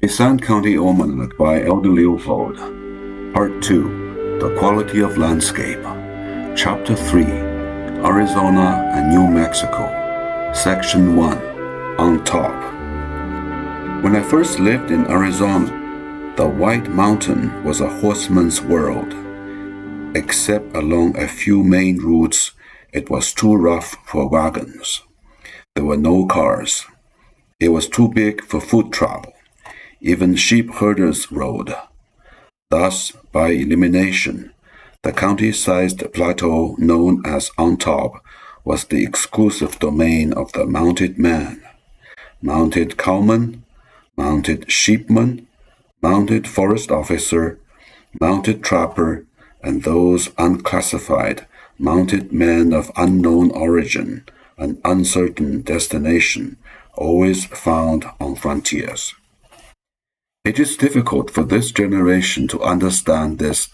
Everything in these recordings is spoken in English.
A San County Almanac by Aldo Leopold. Part 2. The Quality of Landscape. Chapter 3. Arizona and New Mexico. Section 1. On Top. When I first lived in Arizona, the White Mountain was a horseman's world. Except along a few main routes, it was too rough for wagons. There were no cars. It was too big for foot travel. Even sheep herders rode. Thus, by elimination, the county-sized plateau known as On Top was the exclusive domain of the mounted man, mounted cowman, mounted sheepman, mounted forest officer, mounted trapper, and those unclassified mounted men of unknown origin and uncertain destination, always found on frontiers. It is difficult for this generation to understand this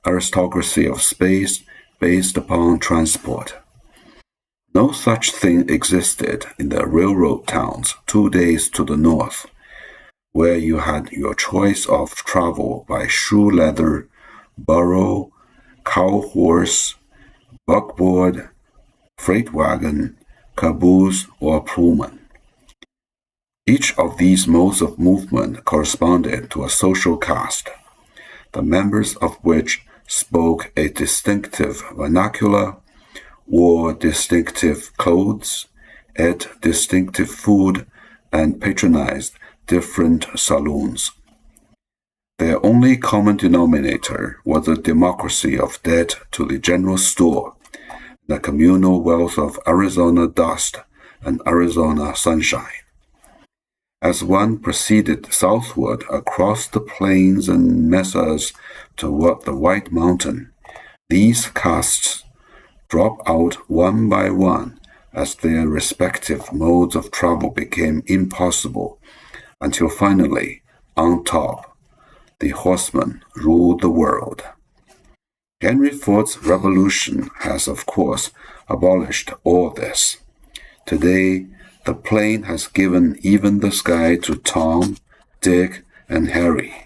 aristocracy of space based upon transport. No such thing existed in the railroad towns 2 days to the north, where you had your choice of travel by shoe leather, burro, cow horse, buckboard, freight wagon, caboose, or Pullman. Each of these modes of movement corresponded to a social caste, the members of which spoke a distinctive vernacular, wore distinctive clothes, ate distinctive food, and patronized different saloons. Their only common denominator was the democracy of debt to the general store, the communal wealth of Arizona dust and Arizona sunshine. As one proceeded southward across the plains and mesas toward the White Mountain, these castes dropped out one by one as their respective modes of travel became impossible, until finally, on top, the horseman ruled the world. Henry Ford's revolution has, of course, abolished all this. Today, the plane has given even the sky to Tom, Dick, and Harry.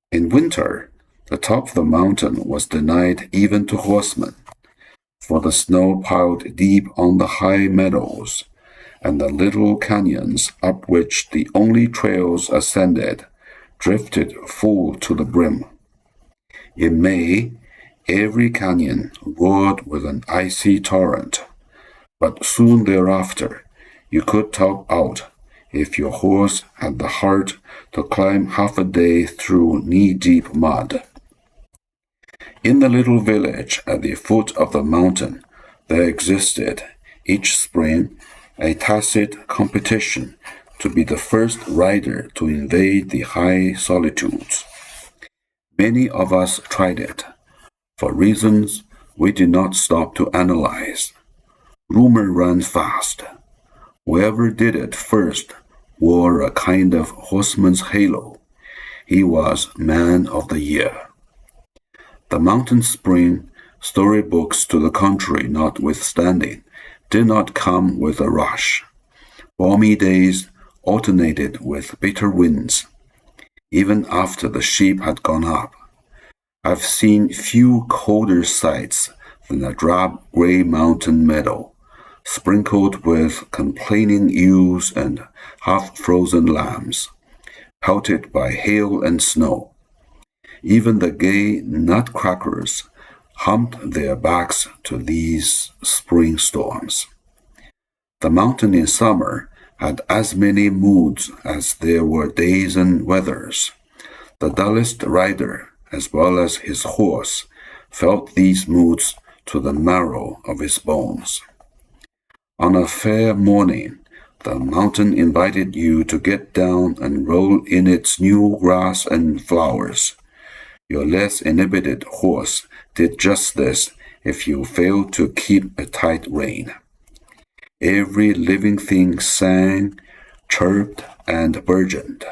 In winter, the top of the mountain was denied even to horsemen, for the snow piled deep on the high meadows, and the little canyons up which the only trails ascended drifted full to the brim. In May, every canyon roared with an icy torrent. But soon thereafter, you could top out if your horse had the heart to climb half a day through knee-deep mud. In the little village at the foot of the mountain, there existed, each spring, a tacit competition to be the first rider to invade the high solitudes. Many of us tried it, for reasons we did not stop to analyze. Rumor ran fast. Whoever did it first wore a kind of horseman's halo. He was Man of the Year. The mountain spring, storybooks to the contrary notwithstanding, did not come with a rush. Balmy days alternated with bitter winds, even after the sheep had gone up. I've seen few colder sights than a drab gray mountain meadow, sprinkled with complaining ewes and half-frozen lambs, pelted by hail and snow. Even the gay nutcrackers humped their backs to these spring storms. The mountain in summer had as many moods as there were days and weathers. The dullest rider, as well as his horse, felt these moods to the marrow of his bones. On a fair morning, the mountain invited you to get down and roll in its new grass and flowers. Your less inhibited horse did just this if you failed to keep a tight rein. Every living thing sang, chirped, and burgeoned.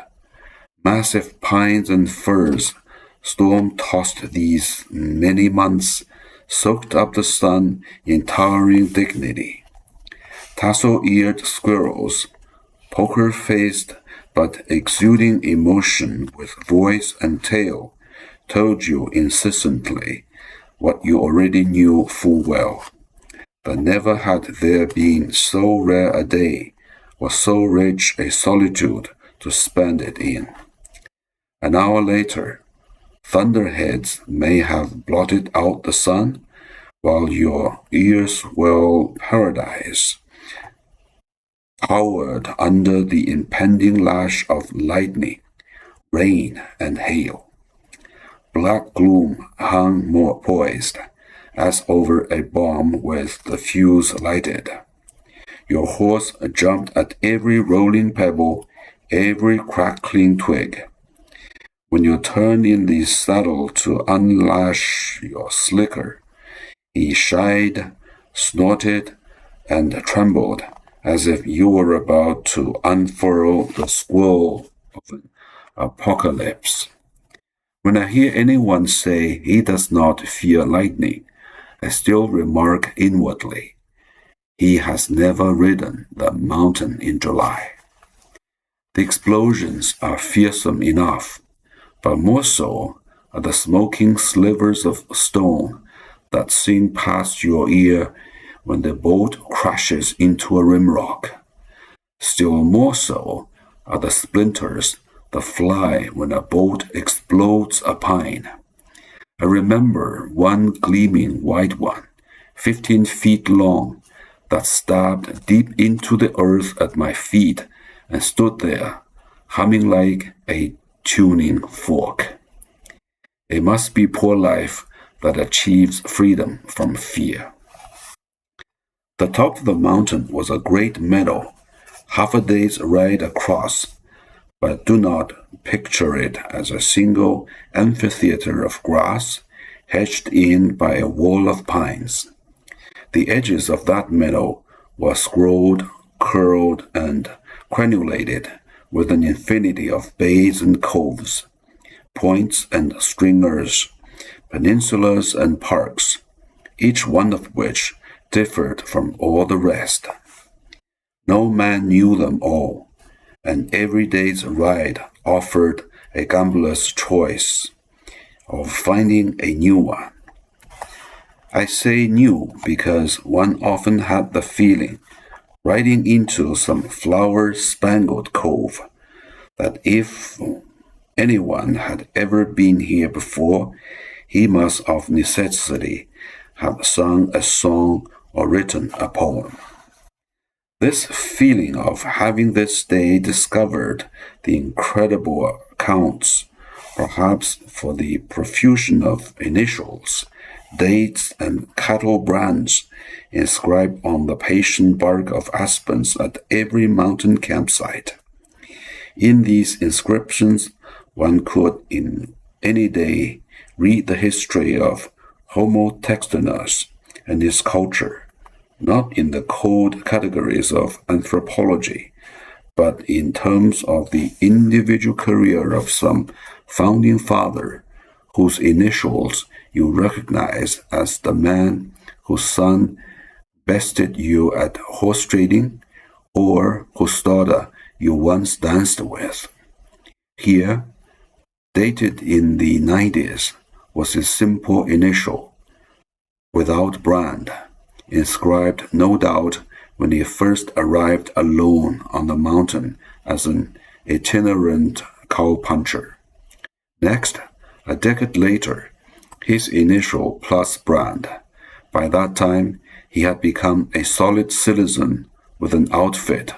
Massive pines and firs, storm-tossed these many months, soaked up the sun in towering dignity. Tassel-eared squirrels, poker-faced but exuding emotion with voice and tail, told you incessantly what you already knew full well. But never had there been so rare a day, or so rich a solitude to spend it in. An hour later, thunderheads may have blotted out the sun, while your ears were paradise, cowered under the impending lash of lightning, rain, and hail. Black gloom hung more poised, as over a bomb with the fuse lighted. Your horse jumped at every rolling pebble, every crackling twig. When you turned in the saddle to unlash your slicker, he shied, snorted, and trembled as if you were about to unfurl the scroll of an apocalypse. When I hear anyone say he does not fear lightning, I still remark inwardly, he has never ridden the mountain in July. The explosions are fearsome enough, but more so are the smoking slivers of stone that sing past your ear when the bolt crashes into a rimrock. Still more so are the splinters that fly when a bolt explodes a pine. I remember one gleaming white one, 15 feet long, that stabbed deep into the earth at my feet and stood there, humming like a tuning fork. It must be poor life that achieves freedom from fear. The top of the mountain was a great meadow, half a day's ride across, but do not picture it as a single amphitheater of grass hedged in by a wall of pines. The edges of that meadow were scrolled, curled, and crenulated with an infinity of bays and coves, points and stringers, peninsulas and parks, each one of which differed from all the rest. No man knew them all, and every day's ride offered a gambler's choice of finding a new one. I say new because one often had the feeling, riding into some flower-spangled cove, that if anyone had ever been here before, he must of necessity have sung a song or written a poem. This feeling of having this day discovered the incredible accounts, perhaps for the profusion of initials, dates, and cattle brands inscribed on the patient bark of aspens at every mountain campsite. In these inscriptions, one could in any day read the history of Homo textinus and his culture, not in the cold categories of anthropology, but in terms of the individual career of some founding father whose initials you recognize as the man whose son bested you at horse trading, or whose daughter you once danced with. Here, dated in the 90s, was his simple initial, without brand, inscribed no doubt when he first arrived alone on the mountain as an itinerant cowpuncher. Next, a decade later, his initial plus brand. By that time, he had become a solid citizen with an outfit,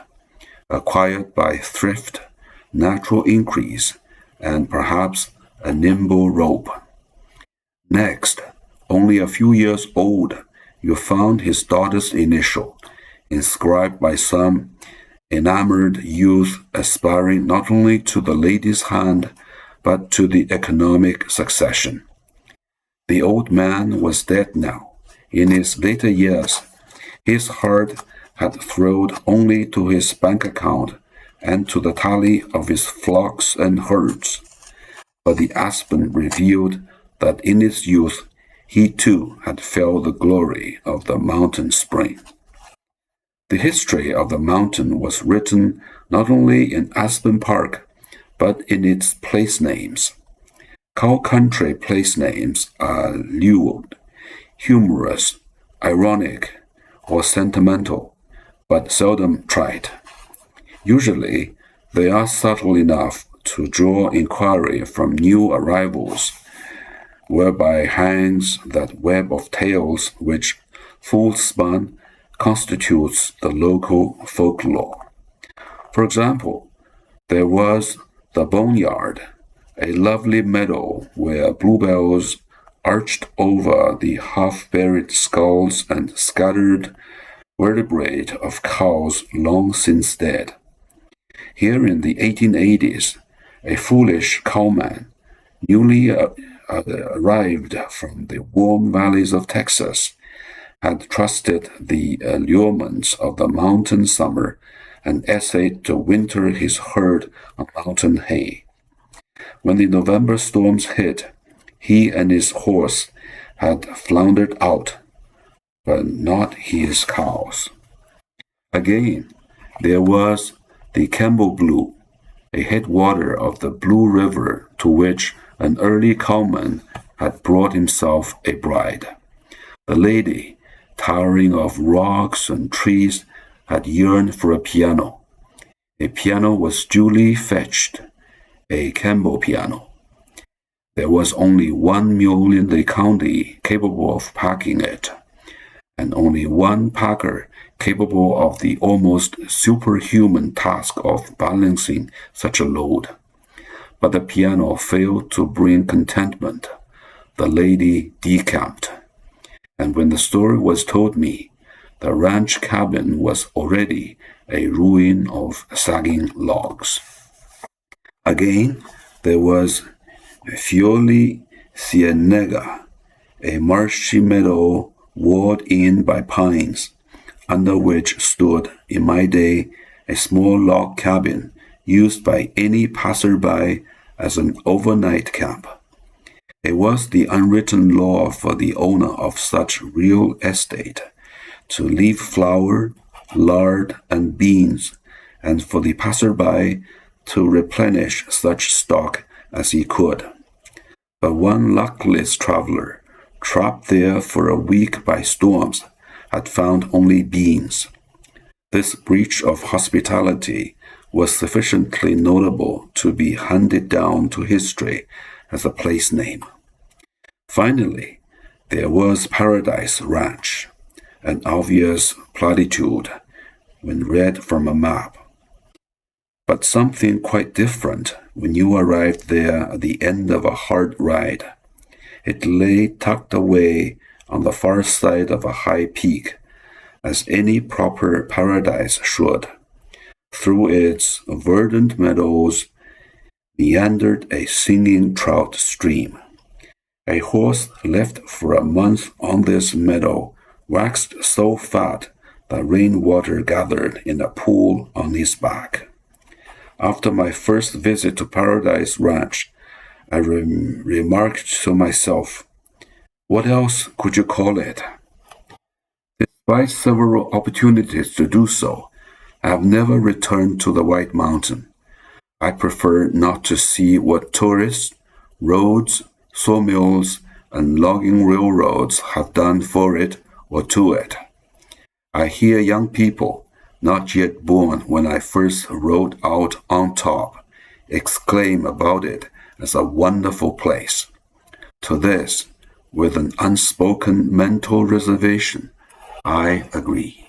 acquired by thrift, natural increase, and perhaps a nimble rope. Next, only a few years old, you found his daughter's initial, inscribed by some enamored youth aspiring not only to the lady's hand, but to the economic succession. The old man was dead now. In his later years, his heart had thrilled only to his bank account and to the tally of his flocks and herds. But the aspen revealed that in his youth he too had felt the glory of the mountain spring. The history of the mountain was written not only in Aspen Park, but in its place names. Cow country place names are lewd, humorous, ironic, or sentimental, but seldom tried. Usually, they are subtle enough to draw inquiry from new arrivals, whereby hangs that web of tales which, full-spun, constitutes the local folklore. For example, there was the Boneyard, a lovely meadow where bluebells arched over the half-buried skulls and scattered vertebrae of cows long since dead. Here in the 1880s, a foolish cowman, newly arrived from the warm valleys of Texas, had trusted the allurements of the mountain summer and essayed to winter his herd on mountain hay. When the November storms hit, he and his horse had floundered out, but not his cows. Again, there was the Campbell Blue, a headwater of the Blue River to which an early cowman had brought himself a bride. The lady, tiring of rocks and trees, had yearned for a piano. A piano was duly fetched, a Campbell piano. There was only one mule in the county capable of packing it, and only one packer capable of the almost superhuman task of balancing such a load. But the piano failed to bring contentment. The lady decamped, and when the story was told me, the ranch cabin was already a ruin of sagging logs. Again, there was Fioli Cienega, a marshy meadow walled in by pines, under which stood, in my day, a small log cabin used by any passerby as an overnight camp. It was the unwritten law for the owner of such real estate to leave flour, lard, and beans, and for the passerby to replenish such stock as he could. But one luckless traveler, trapped there for a week by storms, had found only beans. This breach of hospitality was sufficiently notable to be handed down to history as a place name. Finally, there was Paradise Ranch, an obvious platitude when read from a map, but something quite different when you arrived there at the end of a hard ride. It lay tucked away on the far side of a high peak, as any proper paradise should. Through its verdant meadows meandered a singing trout stream. A horse left for a month on this meadow waxed so fat that rainwater gathered in a pool on his back. After my first visit to Paradise Ranch, I remarked to myself, what else could you call it? Despite several opportunities to do so, I have never returned to the White Mountain. I prefer not to see what tourists, roads, sawmills, and logging railroads have done for it or to it. I hear young people, not yet born when I first rode out on top, exclaim about it as a wonderful place. To this, with an unspoken mental reservation, I agree.